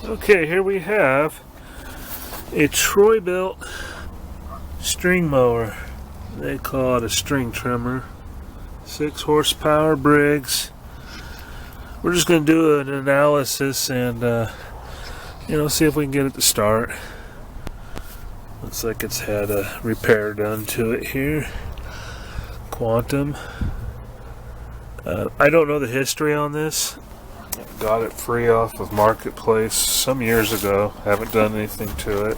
Okay, here we have a Troy-Bilt string mower. They call it a string trimmer. 6 horsepower Briggs. We're just going to do an analysis and see if we can get it to start. Looks like it's had a repair done to it here. Quantum. I don't know the history on this. Got it free off of Marketplace some years ago. Haven't done anything to it.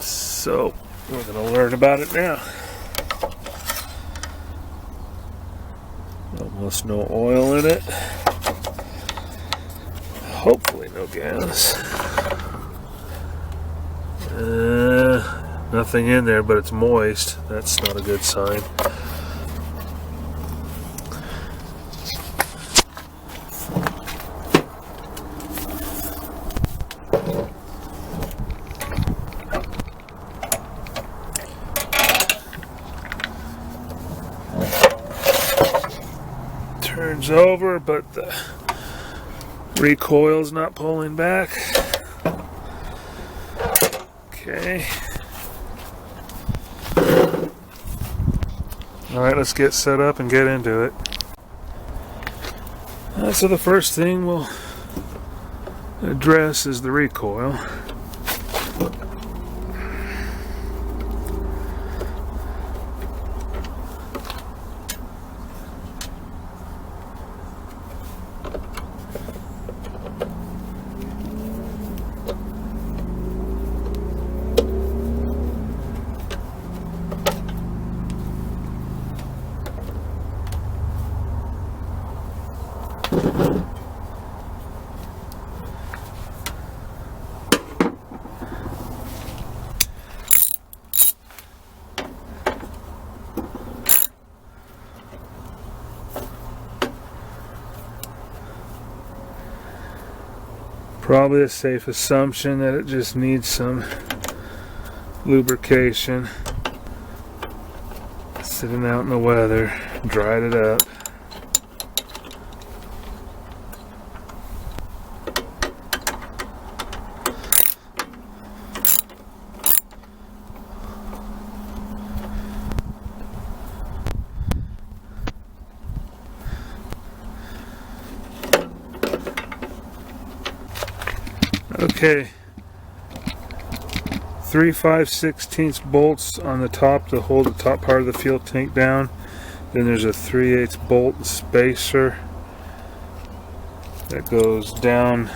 So we're going to learn about it now. Almost no oil in it. Hopefully no gas. Nothing in there, but it's moist. That's not a good sign. Turns over, but the recoil's not pulling back. Okay. Alright, let's get set up and get into it. So the first thing we'll address is the recoil. Probably a safe assumption that it just needs some lubrication. Sitting out in the weather, dried it up. Okay, 3 5/16 bolts on the top to hold the top part of the fuel tank down. Then there's a 3/8 bolt spacer that goes down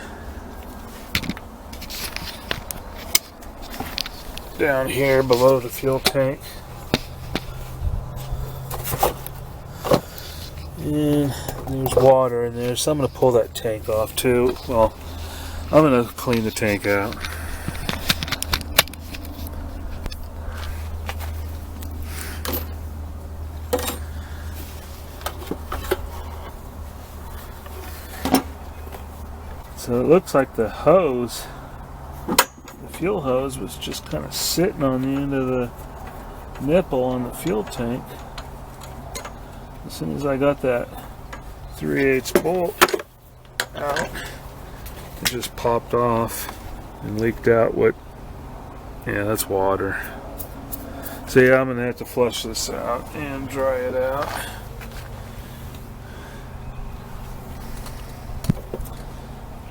here below the fuel tank. And there's water in there, so I'm going to pull that tank off too. Well, I'm going to clean the tank out. So it looks like the hose, the fuel hose, was just kind of sitting on the end of the nipple on the fuel tank. As soon as I got that 3/8 bolt out, it just popped off and leaked out that's water. So yeah, I'm gonna have to flush this out and dry it out.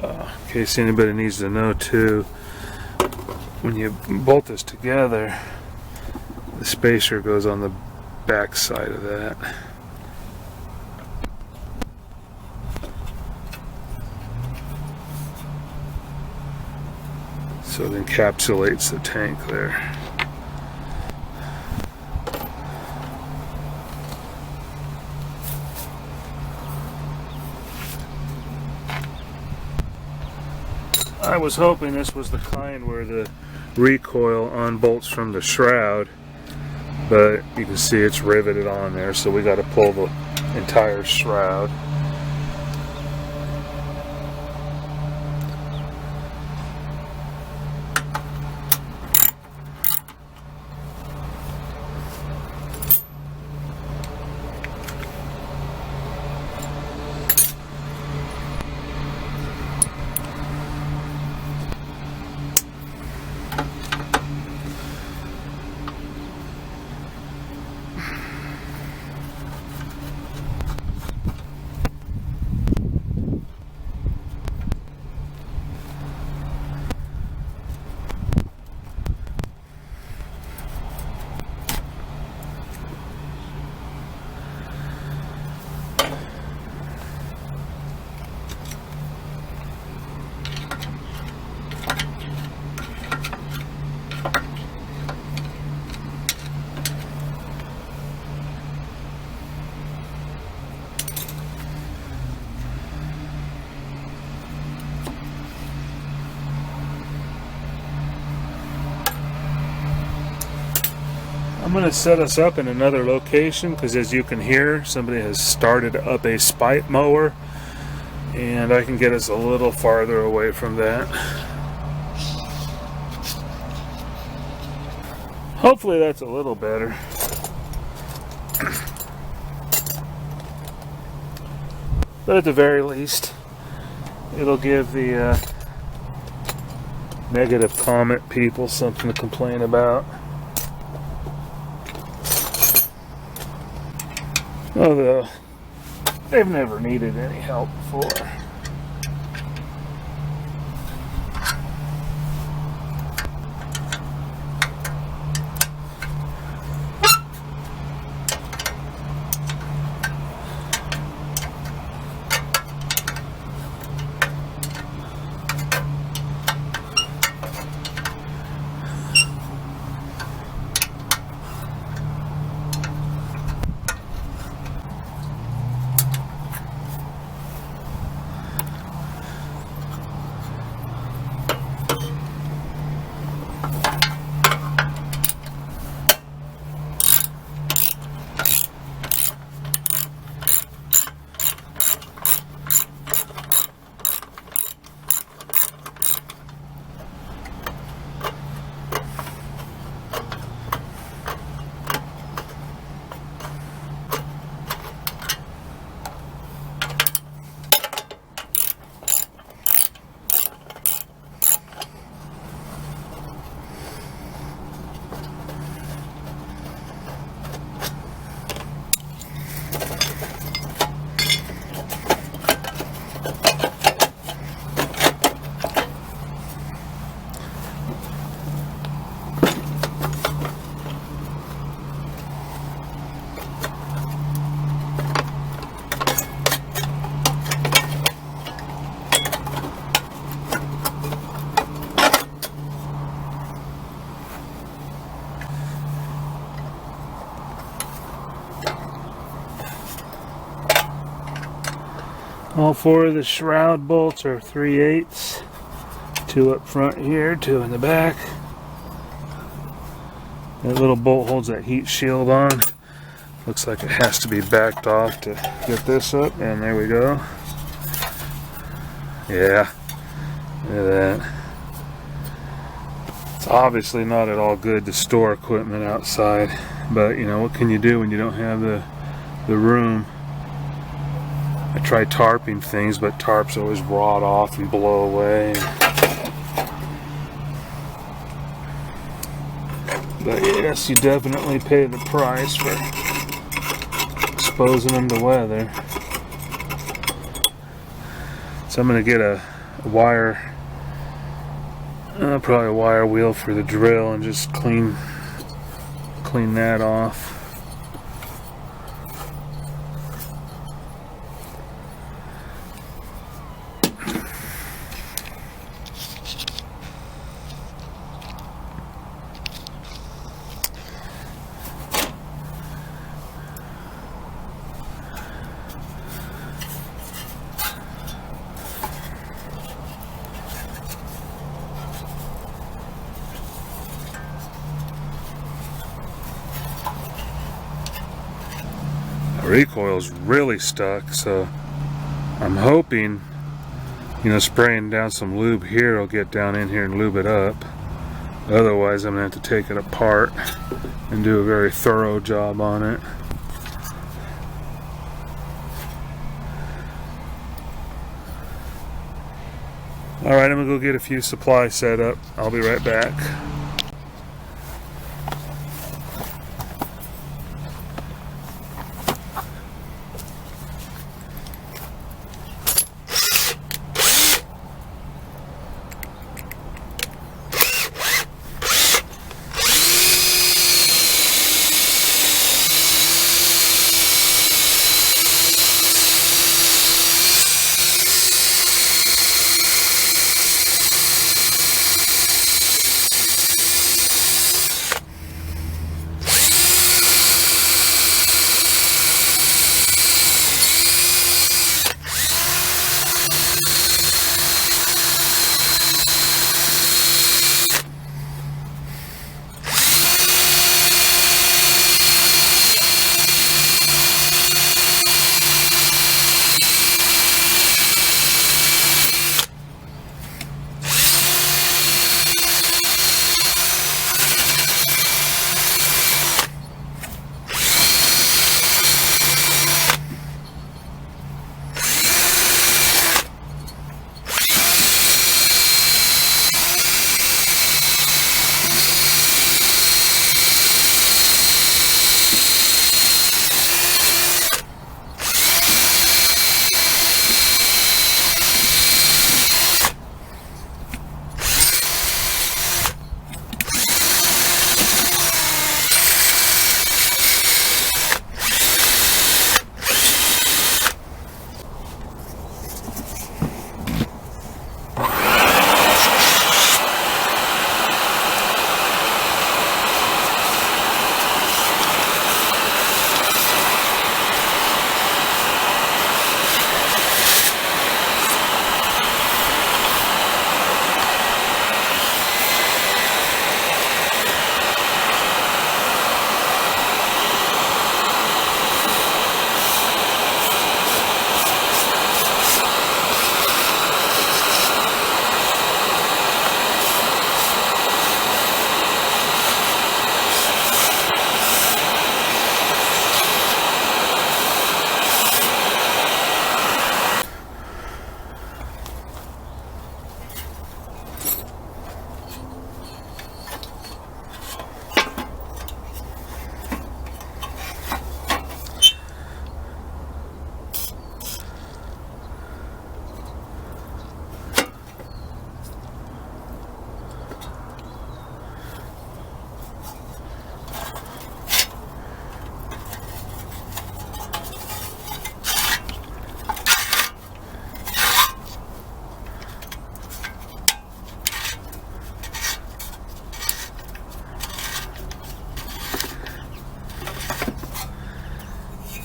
In case anybody needs to know too, when you bolt this together, the spacer goes on the back side of that. So it encapsulates the tank there. I was hoping this was the kind where the recoil unbolts from the shroud, but you can see it's riveted on there, so we got to pull the entire shroud. going to set us up in another location because, as you can hear, somebody has started up a spite mower, and I can get us a little farther away from that. Hopefully that's a little better. But at the very least, it'll give the negative comment people something to complain about. Although, they've never needed any help before. All four of the shroud bolts are 3/8. 2 up front here, 2 in the back. That little bolt holds that heat shield on. Looks like it has to be backed off to get this up, and there we go. Yeah, look at that. It's obviously not at all good to store equipment outside, but you know, what can you do when you don't have the room? I try tarping things, but tarps always rot off and blow away. But yes, you definitely pay the price for exposing them to weather. So I'm going to get a wire, probably a wire wheel for the drill, and just clean that off. Recoil's really stuck, so I'm hoping, you know, spraying down some lube here will get down in here and lube it up. Otherwise I'm going to have to take it apart and do a very thorough job on it. Alright, I'm going to go get a few supplies set up. I'll be right back.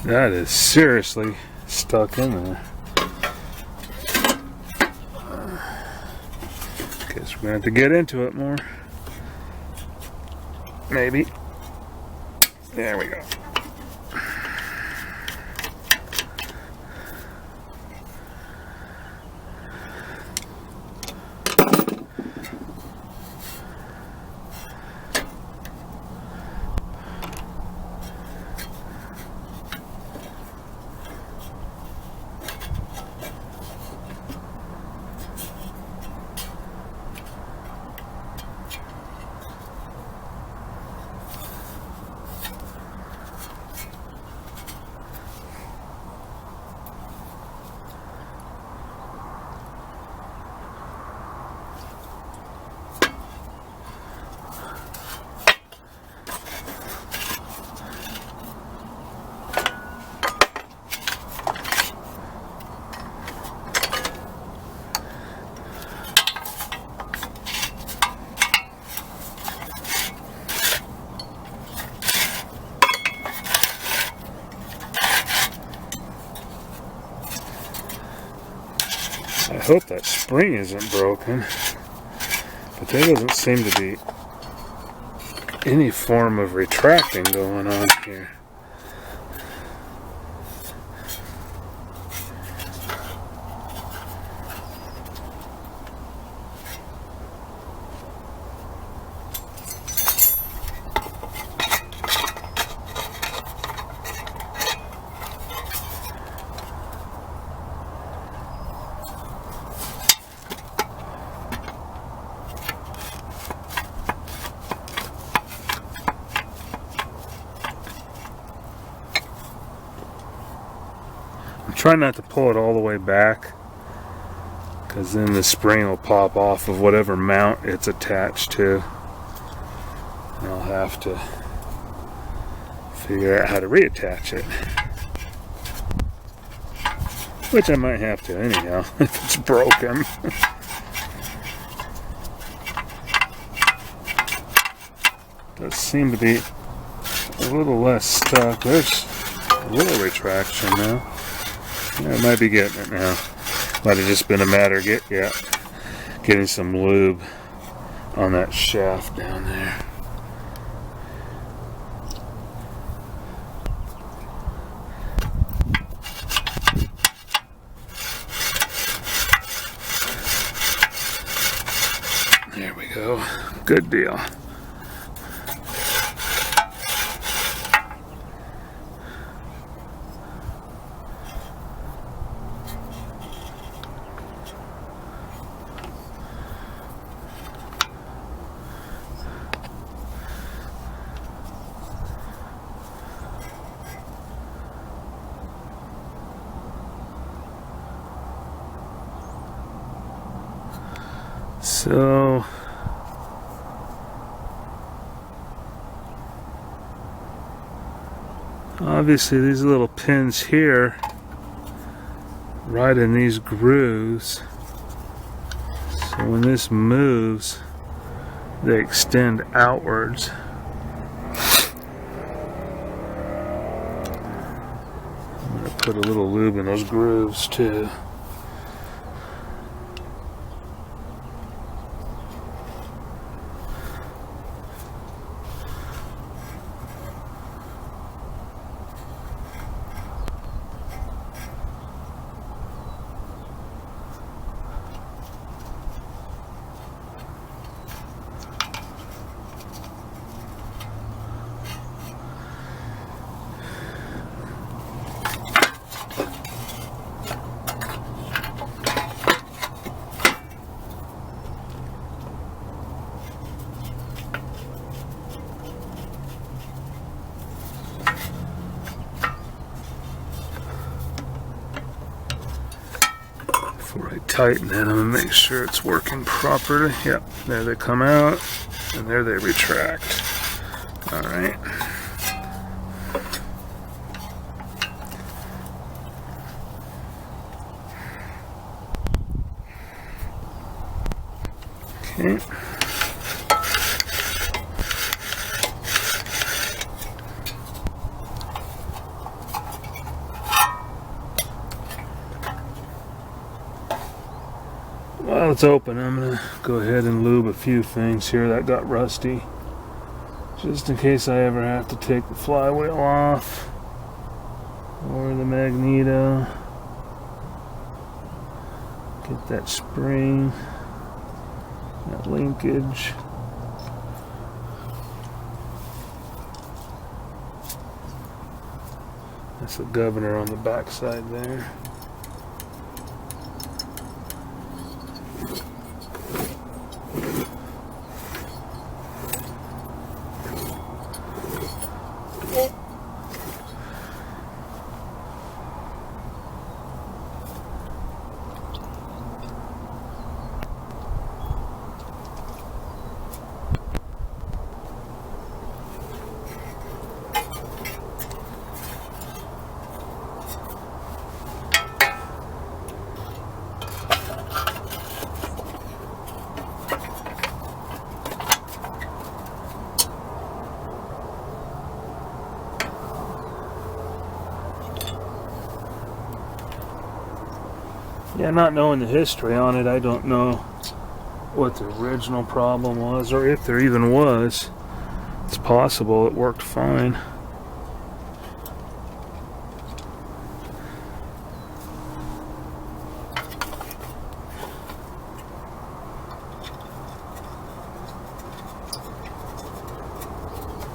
That is seriously stuck in there. Guess we're gonna have to get into it more. Maybe. There we go. I hope that spring isn't broken, but there doesn't seem to be any form of retracting going on here. Try not to pull it all the way back, because then the spring will pop off of whatever mount it's attached to. And I'll have to figure out how to reattach it. Which I might have to anyhow, if it's broken. Does seem to be a little less stuck. There's a little retraction now. Yeah, I might be getting it now. Might have just been a matter of getting some lube on that shaft down there. There we go. Good deal. So obviously these little pins here right in these grooves, so when this moves they extend outwards. I'm going to put a little lube in those grooves too. Before I tighten it, I'm going to make sure it's working properly. Yep, there they come out, and there they retract. Alright. Okay. While it's open, I'm going to go ahead and lube a few things here that got rusty, just in case I ever have to take the flywheel off or the magneto. Get that spring, that linkage. That's the governor on the back side there. Yeah, not knowing the history on it, I don't know what the original problem was, or if there even was. It's possible it worked fine.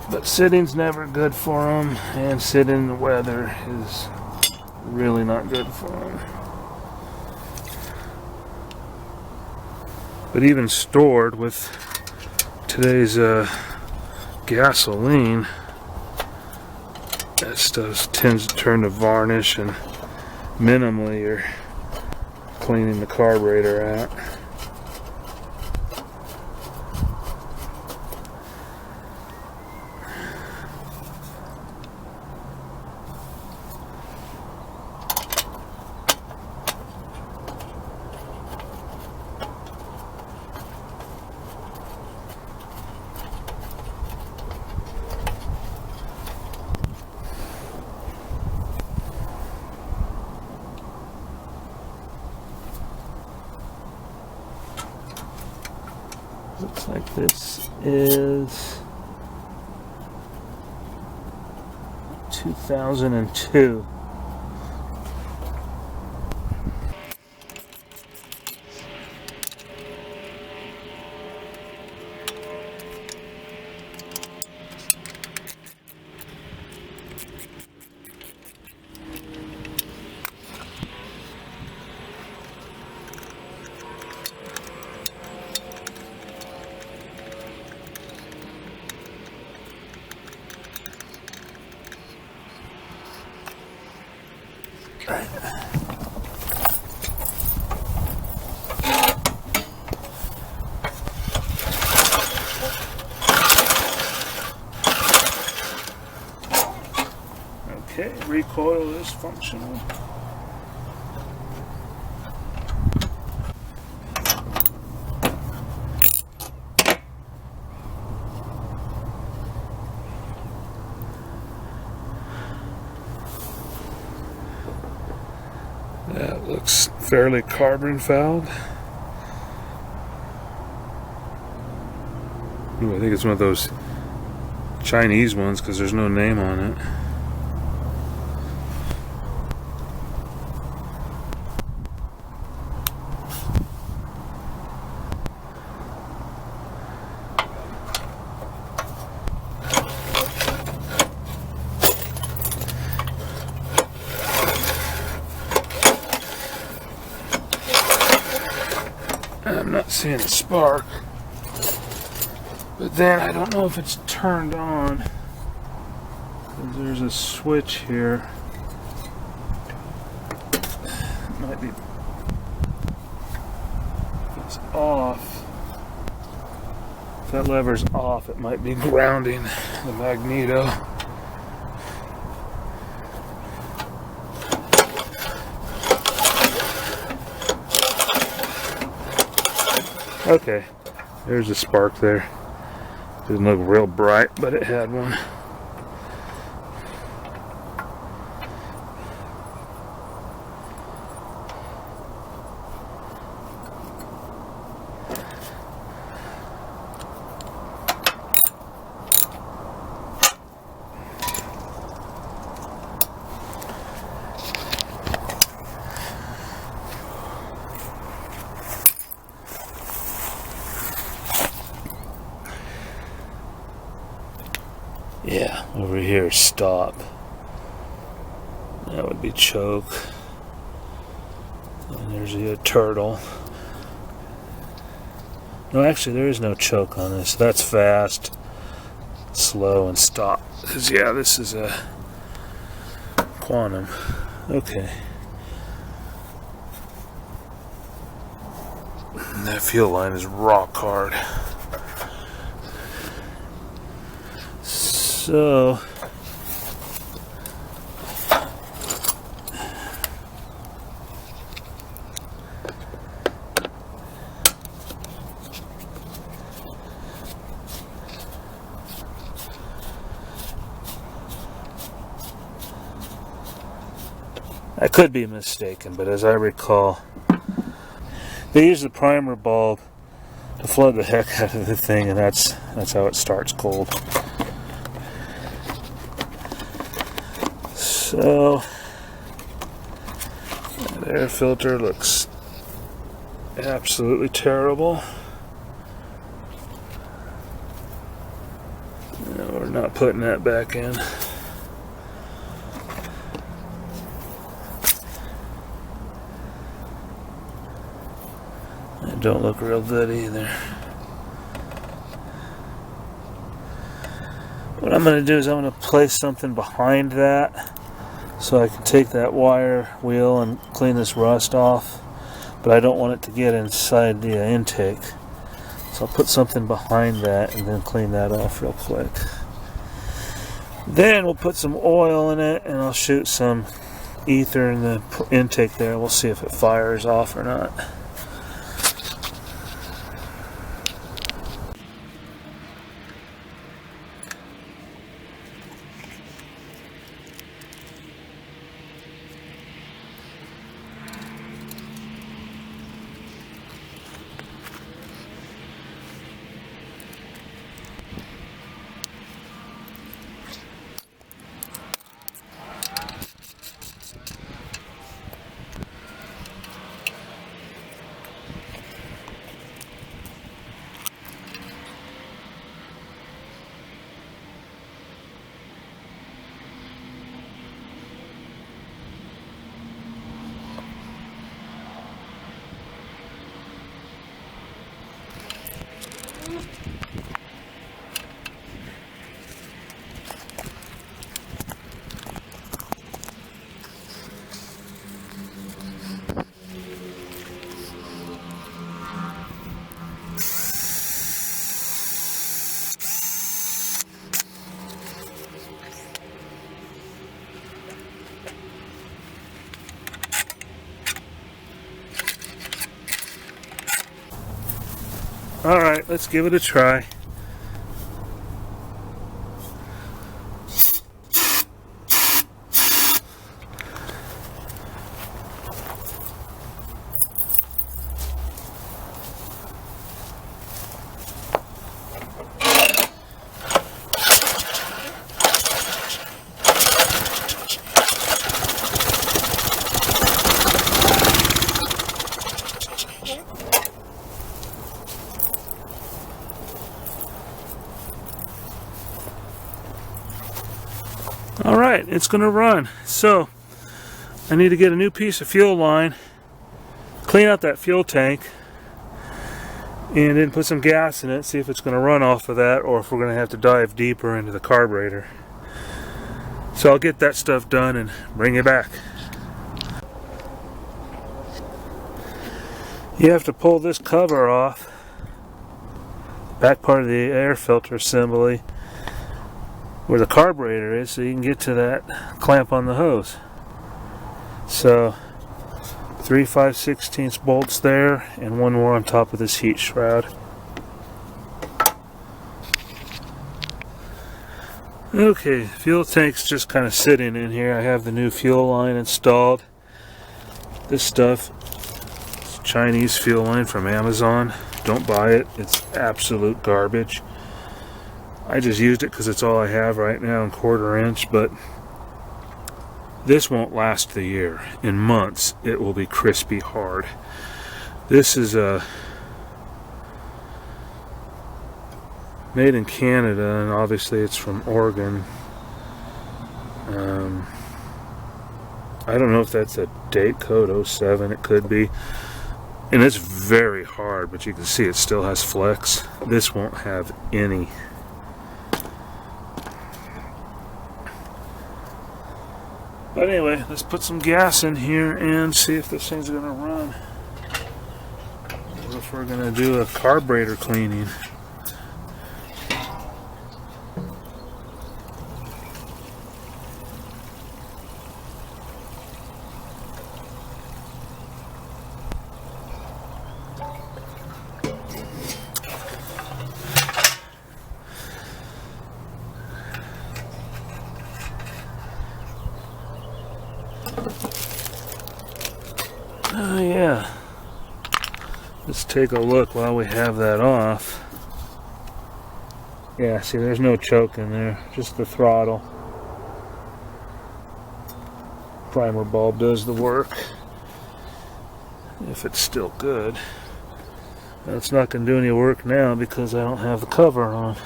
But sitting's never good for them, and sitting in the weather is really not good for them. But even stored with today's gasoline, that stuff tends to turn to varnish, and minimally you're cleaning the carburetor out. Looks like this is 2002. Okay, recoil is functional. That looks fairly carbon fouled. Ooh, I think it's one of those Chinese ones because there's no name on it. I'm not seeing a spark, but then I don't know if it's turned on. There's a switch here. It might be. It's off. If that lever's off, it might be grounding the magneto. Okay, there's a spark there. Didn't look real bright, but it had one. over here, stop. That would be choke. And there's a turtle. No, actually there is no choke on this. That's fast, slow, and stop. Because yeah, this is a quantum. Okay. And that fuel line is rock hard. So I could be mistaken, but as I recall, they use the primer bulb to flood the heck out of the thing, and that's how it starts cold. So that air filter looks absolutely terrible. No, we're not putting that back in. That don't look real good either. What I'm going to do is I'm going to place something behind that so I can take that wire wheel and clean this rust off, but I don't want it to get inside the intake. So I'll put something behind that and then clean that off real quick. Then we'll put some oil in it and I'll shoot some ether in the intake there. We'll see if it fires off or not. Alright, let's give it a try. Alright, it's going to run. So, I need to get a new piece of fuel line, clean out that fuel tank, and then put some gas in it, see if it's going to run off of that or if we're going to have to dive deeper into the carburetor. So I'll get that stuff done and bring it back. You have to pull this cover off, back part of the air filter assembly, where the carburetor is, so you can get to that clamp on the hose. So 3 5/16 bolts there and one more on top of this heat shroud. Okay, fuel tank's just kind of sitting in here. I have the new fuel line installed. This stuff is Chinese fuel line from Amazon. Don't buy it, it's absolute garbage. I just used it because it's all I have right now in 1/4 inch, but this won't last the year. In months it will be crispy hard. This is made in Canada, and obviously it's from Oregon. I don't know if that's a date code 07. It could be. And it's very hard, but you can see it still has flex. This won't have any. But anyway, let's put some gas in here and see if this thing's going to run. What if we're going to do a carburetor cleaning? Oh yeah, let's take a look while we have that off. Yeah, see, there's no choke in there, just the throttle. Primer bulb does the work, if it's still good. Now, it's not going to do any work now because I don't have the cover on.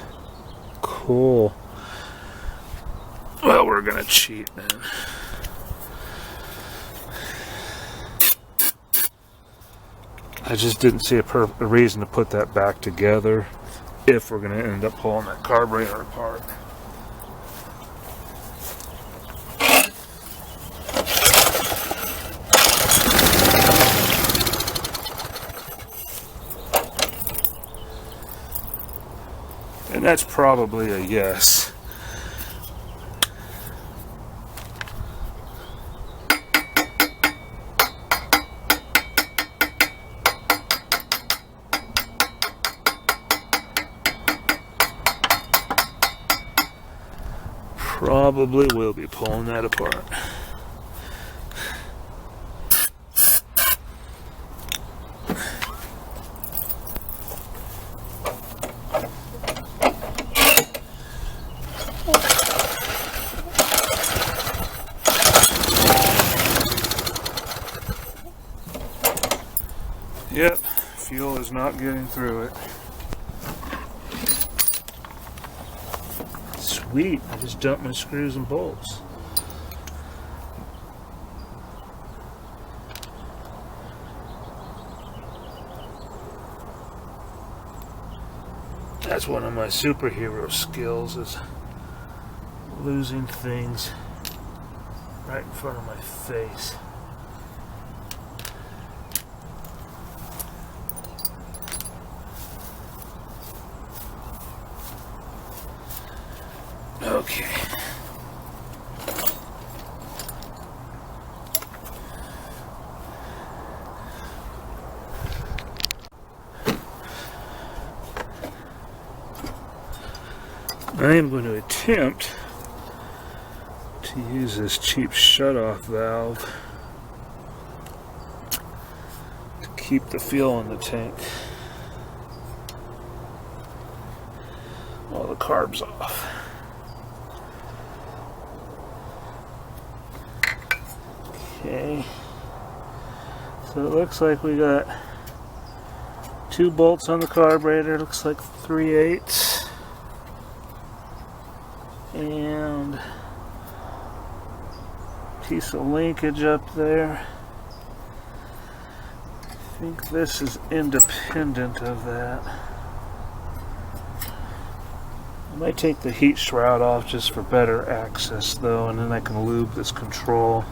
Cool. Well, we're going to cheat then. I just didn't see a reason to put that back together if we're going to end up pulling that carburetor apart. And that's probably a yes. Probably will be pulling that apart. Yep, fuel is not getting through it. Sweet, I just dumped my screws and bolts. That's one of my superhero skills, is losing things right in front of my face. Okay. I am going to attempt to use this cheap shutoff valve to keep the fuel in the tank while the carb's off. Okay, so it looks like we got 2 bolts on the carburetor, looks like 3/8, and a piece of linkage up there. I think this is independent of that. I might take the heat shroud off just for better access though, and then I can lube this control.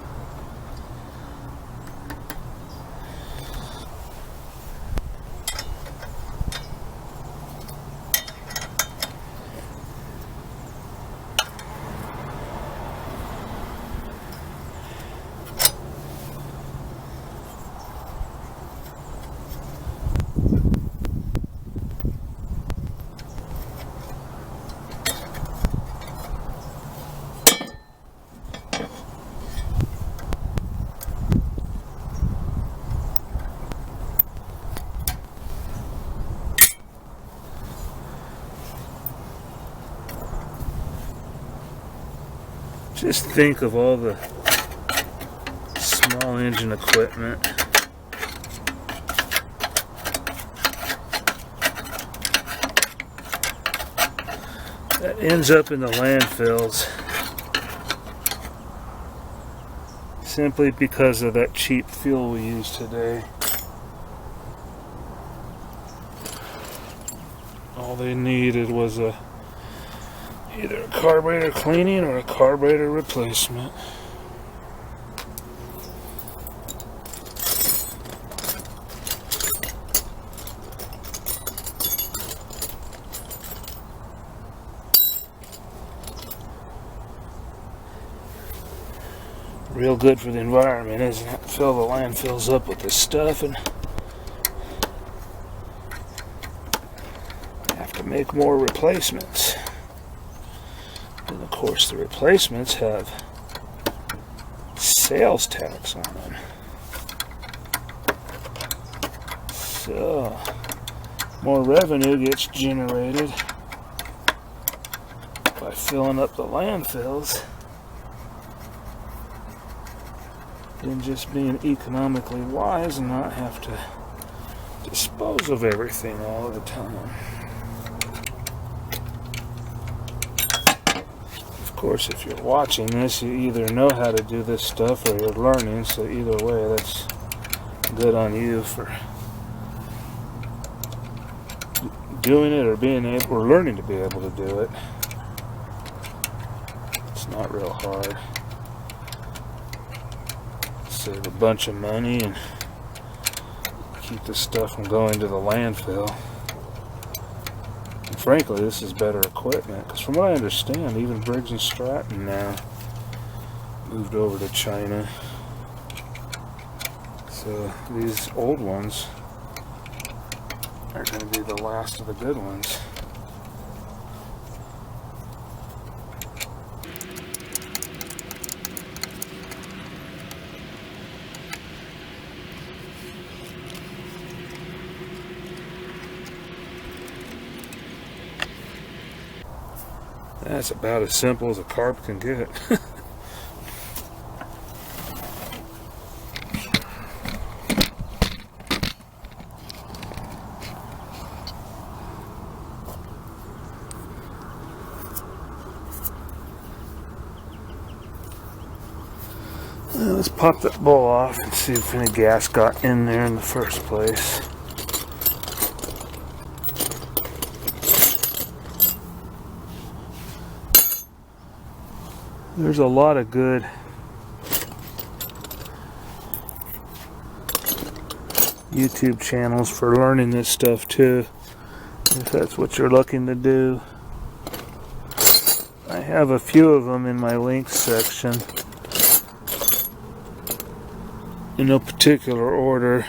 Just think of all the small engine equipment that ends up in the landfills simply because of that cheap fuel we use today. All they needed was either a carburetor cleaning or a carburetor replacement. Real good for the environment, isn't it? Fill the landfills up with this stuff and have to make more replacements. And of course the replacements have sales tax on them. So more revenue gets generated by filling up the landfills than just being economically wise and not have to dispose of everything all the time. Of course, if you're watching this, you either know how to do this stuff or you're learning, so either way, that's good on you for doing it or being able or learning to be able to do it. It's not real hard. Save a bunch of money and keep this stuff from going to the landfill. And frankly, this is better equipment because from what I understand, even Briggs and Stratton now moved over to China. So these old ones are going to be the last of the good ones. That's about as simple as a carb can get. Let's pop that bowl off and see if any gas got in there in the first place. There's a lot of good YouTube channels for learning this stuff too, if that's what you're looking to do. I have a few of them in my links section in no particular order.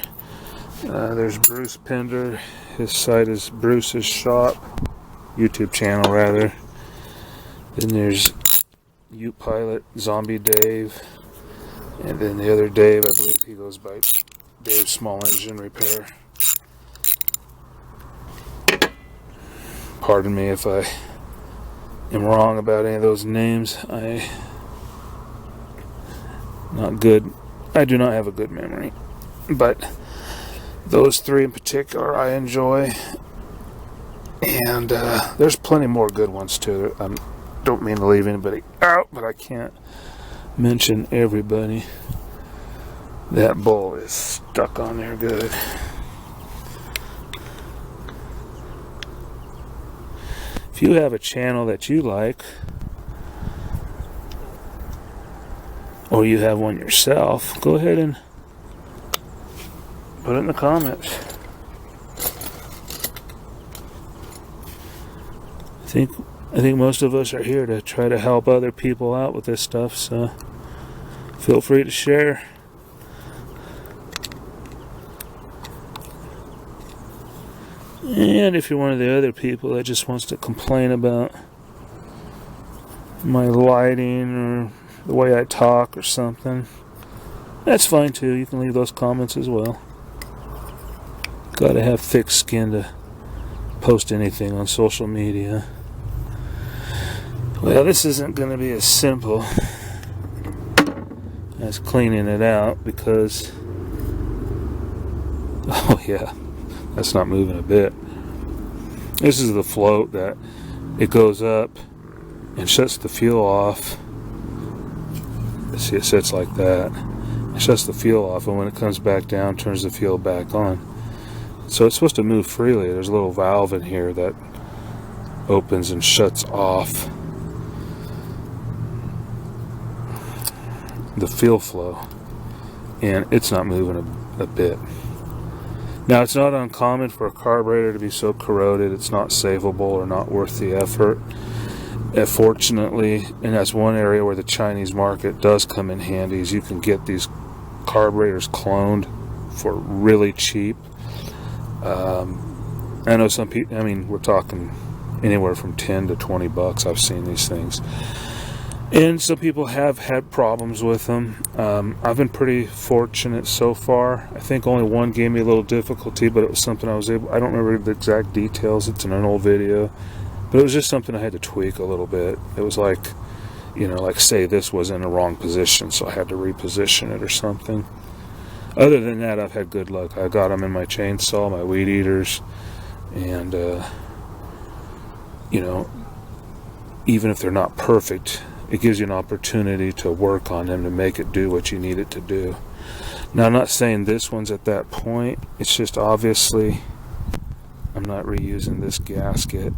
There's Bruce Pender. His site is Bruce's Shop, YouTube channel rather. Then there's Ute Pilot, Zombie Dave, and then the other Dave, I believe he goes by Dave Small Engine Repair. Pardon me if I am wrong about any of those names. I do not have a good memory, but those three in particular I enjoy, and there's plenty more good ones too. Don't mean to leave anybody out, but I can't mention everybody. That bowl is stuck on there good. If you have a channel that you like, or you have one yourself, go ahead and put it in the comments. I think most of us are here to try to help other people out with this stuff, so feel free to share. And if you're one of the other people that just wants to complain about my lighting or the way I talk or something, that's fine too. You can leave those comments as well. Gotta have thick skin to post anything on social media. Well, this isn't going to be as simple as cleaning it out because, oh yeah, that's not moving a bit. This is the float that it goes up and shuts the fuel off. See, it sits like that. shuts the fuel off, and when it comes back down, turns the fuel back on. So it's supposed to move freely. There's a little valve in here that opens and shuts off the fuel flow, and it's not moving a bit. Now, it's not uncommon for a carburetor to be so corroded it's not savable or not worth the effort. Fortunately, and that's one area where the Chinese market does come in handy, is you can get these carburetors cloned for really cheap. I know some people, I mean, we're talking anywhere from 10 to 20 bucks. I've seen these things. And some people have had problems with them. I've been pretty fortunate so far. I think only one gave me a little difficulty, but it was something I don't remember the exact details. It's in an old video. But it was just something I had to tweak a little bit. It was like, you know, like say this was in the wrong position, so I had to reposition it or something. Other than that, I've had good luck. I got them in my chainsaw, my weed eaters, and, you know, even if they're not perfect, it gives you an opportunity to work on them to make it do what you need it to do. Now, I'm not saying this one's at that point. It's just obviously I'm not reusing this gasket.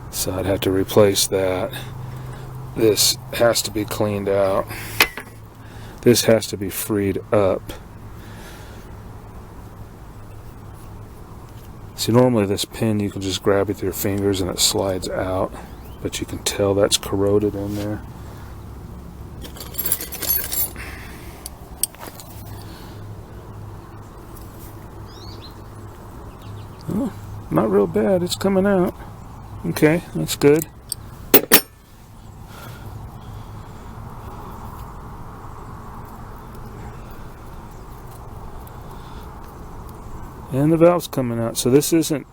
So I'd have to replace that. This has to be cleaned out. This has to be freed up. See, normally this pin you can just grab it with your fingers and it slides out, but you can tell that's corroded in there. Oh, not real bad, it's coming out. Okay, that's good. And the valve's coming out. So this isn't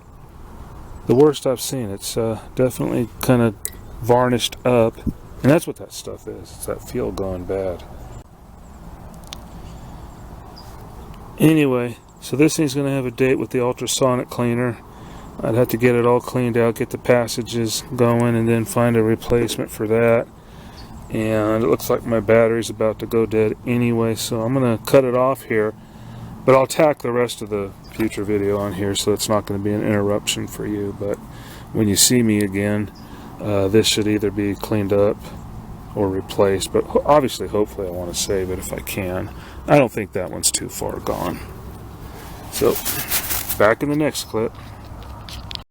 the worst I've seen. It's definitely kind of varnished up. And that's what that stuff is. It's that fuel going bad. Anyway, so this thing's going to have a date with the ultrasonic cleaner. I'd have to get it all cleaned out, get the passages going, and then find a replacement for that. And it looks like my battery's about to go dead anyway, so I'm going to cut it off here. But I'll tack the rest of the future video on here, so it's not going to be an interruption for you. But when you see me again, this should either be cleaned up or replaced. But obviously, hopefully, I want to save it if I can. I don't think that one's too far gone. So, back in the next clip.